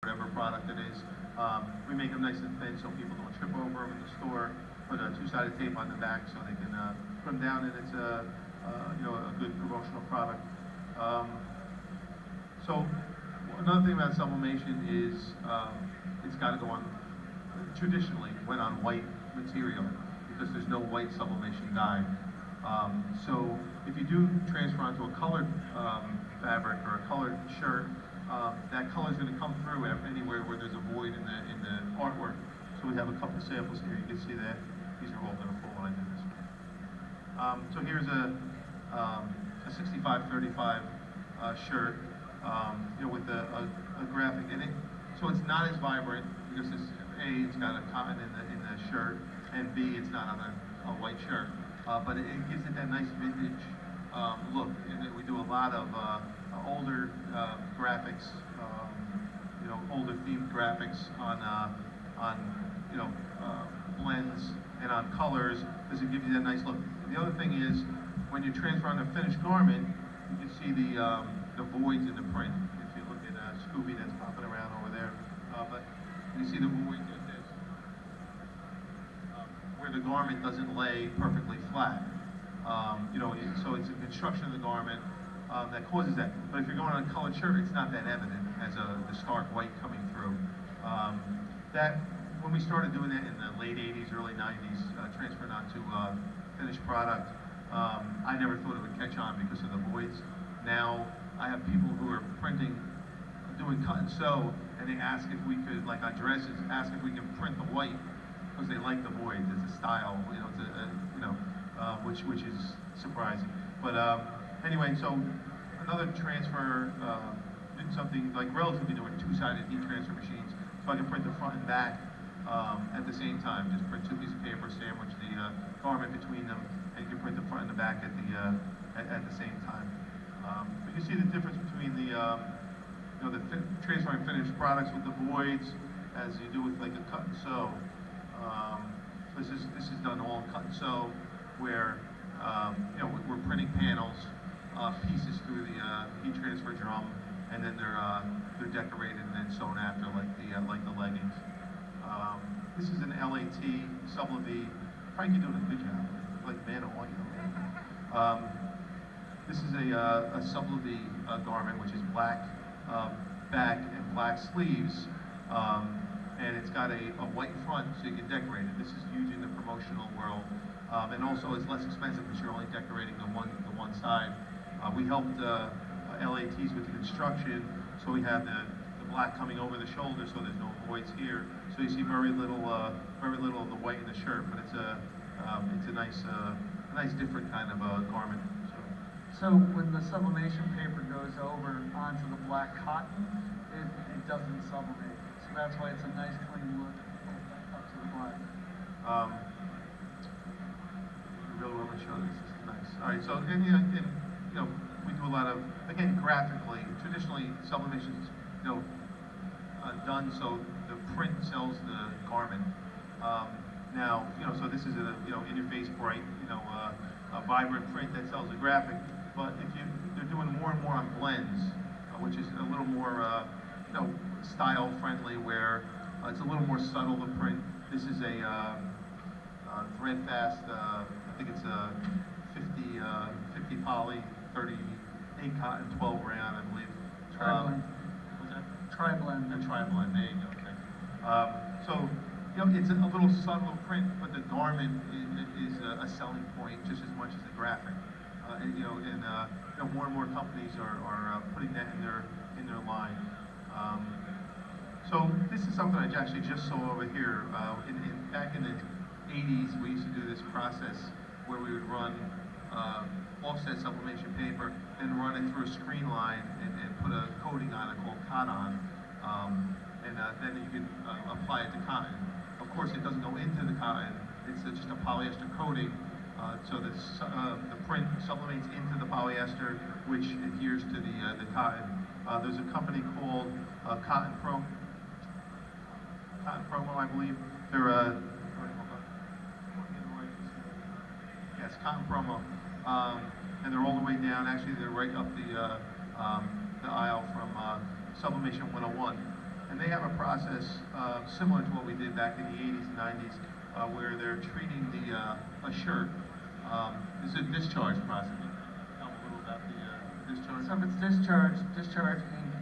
whatever product it is. We make them nice and thin so people don't trip over them in the store. Put a two-sided tape on the back so they can put them down, and it's a good promotional product. Um, so another thing about sublimation is it's got to go on, traditionally went on white material because there's no white sublimation dye. So if you do transfer onto a colored fabric or a colored shirt, that color is going to come through anywhere where there's a void in the artwork. So we have a couple samples here. You can see that these are all going to fall when I do this. So here's a 65-35 shirt, with a graphic in it. So it's not as vibrant because it's got a cotton in the shirt, and B, it's not on a white shirt. But it gives it that nice vintage look, and we do a lot of older graphics, older themed graphics on blends and on colors, because it gives you that nice look. The other thing is, when you transfer on a finished garment, you can see the voids in the print. If you look at Scooby that's popping around over there, but you see the voids like this, where the garment doesn't lay perfectly flat. So it's a construction of the garment that causes that. But if you're going on a colored shirt, it's not that evident as the stark white coming through. That when we started doing that in the late 80s, early 90s, transferring onto finished product, I never thought it would catch on because of the voids. Now I have people who are doing cut and sew, and they ask if we could, like on dresses, ask if we can print the white because they like the voids. It's a style, which is surprising. But anyway, so another transfer, did something like relatively new with two-sided heat transfer machines, so I can print the front and back at the same time. Just print two pieces of paper, sandwich the garment between them, and you can print the front and the back at the same time. But you see the difference between the transferring finished products with the voids as you do with like a cut and sew. This is done all cut and sew, where we're printing panels, pieces through the heat transfer drum, and then they're decorated and then sewn after, like the leggings. This is an LAT Sublime. Frankie doing a good job, like man on white. This is a Sublime garment, which is black back and black sleeves. And it's got a white front, so you can decorate it. This is used in the promotional world, and also it's less expensive because you're only decorating the one side. We helped LATs with the construction, so we have the black coming over the shoulder, so there's no voids here. So you see very little of the white in the shirt, but it's a nice different kind of garment. So when the sublimation paper goes over onto the black cotton, it doesn't sublimate. So that's why it's a nice clean look up to the black. You really want to show this? This is nice. All right, so we do a lot of, again, graphically. Traditionally, sublimation's done so the print sells the garment. Now, so this is in your face bright, a vibrant print that sells a graphic. But they're doing more and more on blends, which is a little more style friendly, where it's a little more subtle, the print. This is a thread fast, I think it's a 50 poly, 38 cotton, 12 rayon, I believe. Tri-blend. What's that? Tri-blend. A tri-blend, there you go, okay. So, it's a little subtle print, but the garment is a selling point just as much as the graphic. More and more companies are putting that in their line. So this is something I actually just saw over here. Back in the 80s, we used to do this process where we would run offset sublimation paper and run it through a screen line and put a coating on it called Cotton, and then you can apply it to cotton. Of course, it doesn't go into the cotton. It's just a polyester coating. So the print sublimates into the polyester, which adheres to the cotton. There's a company called Cotton Promo, I believe. They're yes, Cotton Promo, and they're all the way down. Actually, they're right up the aisle from Sublimation 101. and they have a process similar to what we did back in the 80s and 90s, where they're treating a shirt. This is a discharge process. Tell me a little about the discharge. So if it's discharge ink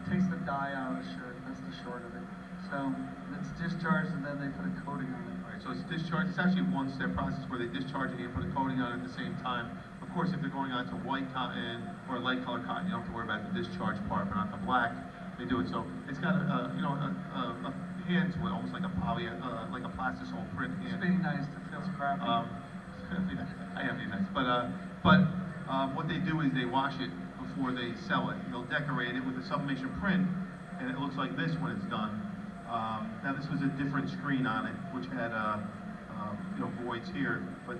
takes the dye out of the shirt. That's the short of it. So it's discharged, and then they put a coating on it. Right, so it's discharge. It's actually a one-step process where they discharge it and put a coating on it at the same time. Of course, if they're going on to white cotton or light colored cotton, you don't have to worry about the discharge part, but on the black, they do it. So it's got a hand to it, almost like a like a plastisol print It's hand. being nice to feel scrappy. I am being nice, but what they do is they wash it before they sell it. They'll decorate it with a sublimation print, and it looks like this when it's done. Now this was a different screen on it, which had voids here, but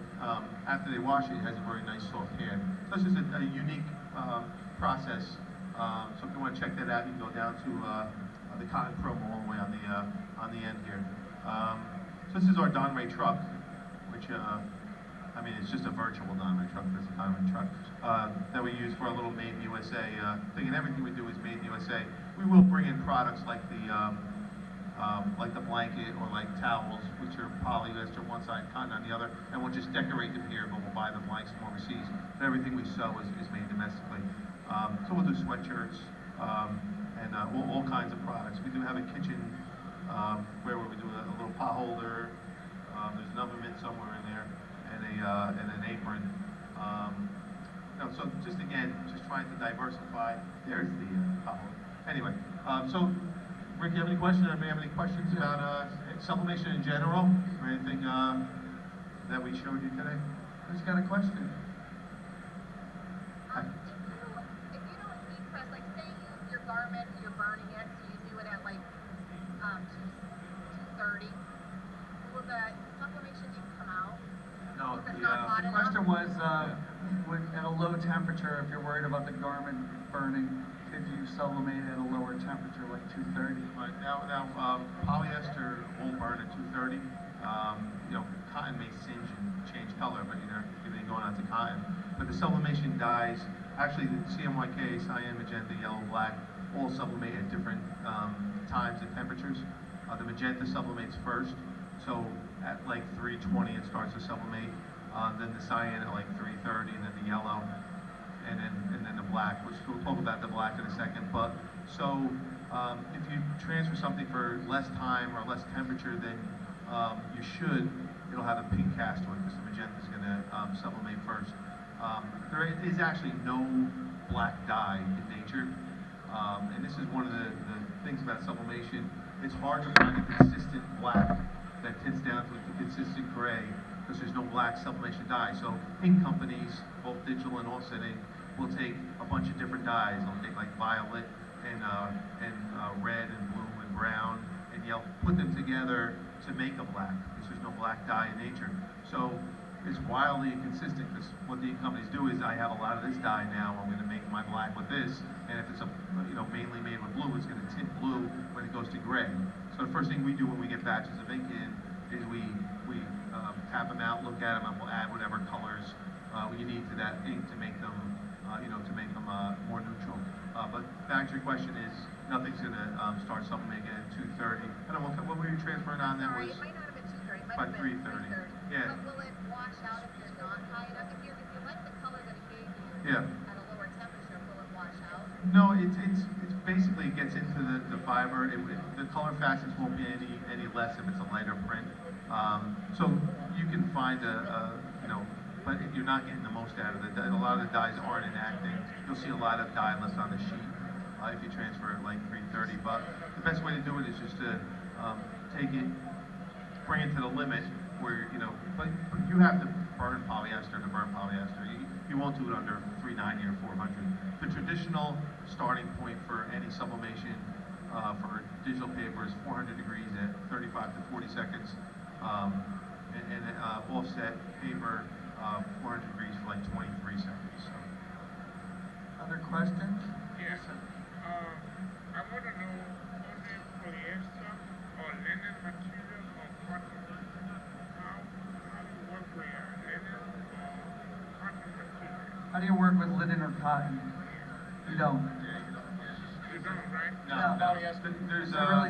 after they wash it, it has a very nice soft hand. So it's just a unique process. So if you want to check that out, you can go down to the cotton promo all the way on the end here. So this is our Donray truck, which it's just a virtual Donray truck. This is a Donray truck that we use for a little Made in USA thing, and everything we do is Made in USA. We will bring in products like the blanket or like towels, which are polyester one side, cotton on the other, and we'll just decorate them here, but we'll buy the blanks from overseas. But everything we sew is made domestically. So we'll do sweatshirts and all kinds of products. We do have a kitchen where we do a little pot holder. There's an oven mitt somewhere in there, and an apron. So just trying to diversify. There's the pot holder. Anyway, so Rick, you have any questions? Anybody have any questions about sublimation in general, or anything that we showed you today? Who's got a question? If you don't heat press, like say your garment, you're burning it, so you do it at like 230, will the sublimation ink come out? No, Is it not hot The enough? question was, at a low temperature, if you're worried about the garment burning, could you sublimate at a lower temperature, like 230? Right, now polyester won't burn at 230. Cotton may singe and change color, but you're going on to cotton. But the sublimation dyes, actually the CMYK, cyan, magenta, yellow, black, all sublimate at different times and temperatures. The magenta sublimates first, so at like 320 it starts to sublimate. Then the cyan at like 330, and then the yellow, and then the black, which we'll talk about the black in a second. But so if you transfer something for less time or less temperature, then it'll have a pink cast to it because the magenta is going to sublimate first. There is actually no black dye in nature, and this is one of the things about sublimation. It's hard to find a consistent black that tints down to a consistent gray because there's no black sublimation dye. So ink companies, both digital and offset ink, will take a bunch of different dyes. They'll take like violet and red and blue and brown and yellow, put them together to make a black because there's no black dye in nature. So it's wildly inconsistent because what the ink companies do is I have a lot of this dye now, I'm going to make my black with this, and if it's mainly made with blue, it's going to tint blue when it goes to gray. So the first thing we do when we get batches of ink in is we tap them out, look at them, and we'll add whatever colors you need to that ink to make them more neutral. But back to your question is, nothing's going to start sublimating at 230. I don't know, what were you transferring on that? Sorry, Was it might not have been 230, it might about have been 330. 330. Yeah. But will it wash out if you're not high enough? If you like the color that it gave you Yeah. at a lower temperature, will it wash out? No, it's basically it gets into the fiber. The color facets won't be any less if it's a lighter print. So you can find but you're not getting the most out of it. A lot of the dyes aren't enacting. You'll see a lot of dye left on the sheet if you transfer it like 330. But the best way to do it is just to take it, bring it to the limit where but you have to burn polyester to burn polyester. You won't do it under 390 or 400. The traditional starting point for any sublimation for digital paper is 400 degrees at 35 to 40 seconds, and offset paper 400 degrees for like 23 seconds. So. Other questions? Yes, sir. I want to know only polyester or linen material or cotton. How do you work with linen or cotton material? How do you work with linen or cotton? You don't. You don't, right? Yeah. There's, They're really